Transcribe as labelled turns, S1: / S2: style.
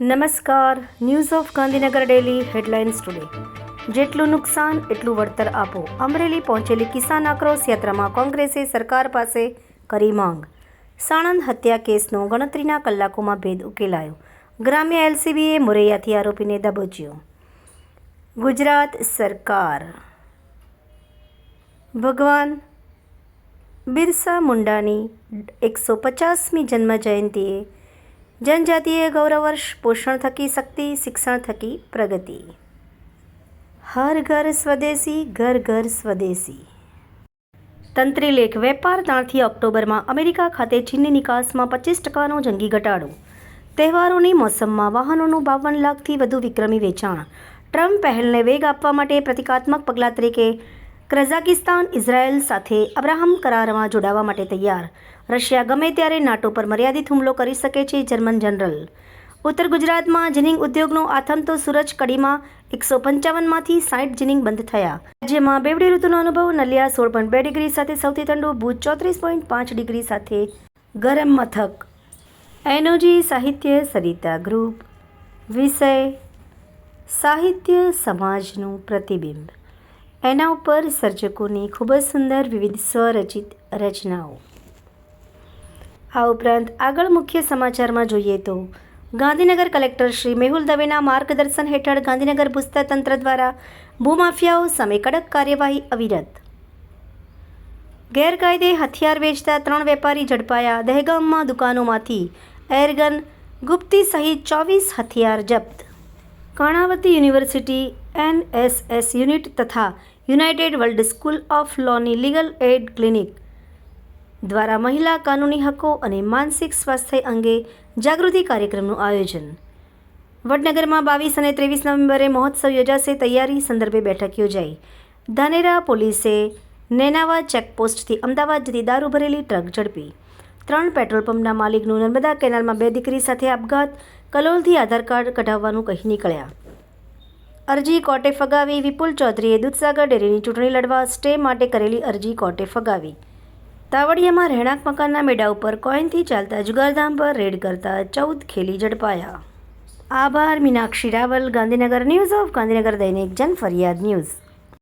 S1: નમસ્કાર. News of Gandhinagar daily headlines today. જેટલું નુકસાન એટલું વળતર આપો. અમરેલી પહોંચેલી કિસાન આક્રોશ યાત્રામાં કોંગ્રેસે સરકાર પાસે કરી માંગ. સાણંદ હત્યા કેસનો ગણતરીના કલાકોમાં ભેદ ઉકેલાયો. ગ્રામ્ય એલસીબીએ મોરૈયાથી આરોપીને દબોચ્યો. ગુજરાત સરકાર ભગવાન બિરસા મુંડાની 150મી જન્મ જયંતિએ જનજાતીય ગૌરવ વર્ષ. પોષણ થકી શક્તિ, શિક્ષણ થકી પ્રગતિ. હર ઘર સ્વદેશી, ઘર ઘર સ્વદેશી. તંત્રી લેખ. વેપાર તાણથી ઓક્ટોબરમાં અમેરિકા ખાતે ચીનની નિકાસમાં 25%નો જંગી ઘટાડો. તહેવારોની મોસમમાં વાહનોનું 52 લાખથી વધુ વિક્રમી વેચાણ. ટ્રમ્પ પહેલને વેગ આપવા માટે પ્રતિકાત્મક પગલાં તરીકે કઝાકિસ્તાન ઇઝરાયેલ સાથે અબ્રાહમ કરારમાં જોડાવા માટે તૈયાર. રશિયા ગમે ત્યારે નાટો પર મર્યાદિત હુમલો કરી શકે છે. German general. ઉત્તર ગુજરાતમાં જીનિંગ ઉદ્યોગનો આથમતો સૂરજ. કડીમાં 155માંથી 60 જીનિંગ બંધ થયા. રાજ્યમાં બેવડી ઋતુનો અનુભવ. નલિયા 16.2 ડિગ્રી સાથે સૌથી ઠંડુ. ભુજ 34.5 ડિગ્રી સાથે ગરમ મથક. એનોજી સાહિત્ય સરિતા ગ્રુપ. વિષય સાહિત્ય સમાજનું પ્રતિબિંબ. એના ઉપર સર્જકોની ખૂબ જ સુંદર વિવિધ સ્વરચિત રચનાઓ. આ ઉપરાંત આગળ મુખ્ય સમાચારમાં જોઈએ તો ગાંધીનગર કલેક્ટર શ્રી મેહુલ દવેના માર્ગદર્શન હેઠળ ગાંધીનગર ભૂસ્તર તંત્ર દ્વારા ભૂમાફિયાઓ સામે કડક કાર્યવાહી અવિરત. ગેરકાયદે હથિયાર વેચતા 3 વેપારી ઝડપાયા. દહેગામમાં દુકાનોમાંથી એરગન, ગુપ્તી સહિત 24 હથિયાર જપ્ત. કર્ણાવતી યુનિવર્સિટી, એનએસએસ યુનિટ તથા યુનાઇટેડ વર્લ્ડ સ્કૂલ ઓફ લોની લીગલ એડ ક્લિનિક દ્વારા મહિલા કાનૂની હકો અને માનસિક સ્વાસ્થ્ય અંગે જાગૃતિ કાર્યક્રમનું આયોજન. વડનગરમાં 22 અને 23 નવેમ્બરે મહોત્સવ યોજાશે. તૈયારી સંદર્ભે બેઠક યોજાઈ. ધાનેરા પોલીસે નેનાવા ચેકપોસ્ટથી અમદાવાદ જતી દારૂ ભરેલી ટ્રક ઝડપી. 3 પેટ્રોલ પંપના માલિકનું નર્મદા કેનાલમાં 2 દીકરી સાથે આપઘાત. કલોલથી આધાર કાર્ડ કઢાવવાનું કહી નીકળ્યા. અરજી કોર્ટે ફગાવી. વિપુલ ચૌધરીએ દૂધસાગર ડેરીની ચૂંટણી લડવા સ્ટે માટે કરેલી અરજી કોર્ટે ફગાવી. તાવડિયામાં રહેણાંક મકાનના મેડા ઉપર કોઈનથી ચાલતા જુગારધામ પર રેડ કરતા 14 ખેલી ઝડપાયા. આભાર. મીનાક્ષી રાવલ, ગાંધીનગર. ન્યૂઝ ઓફ ગાંધીનગર દૈનિક જન ફરિયાદ ન્યૂઝ.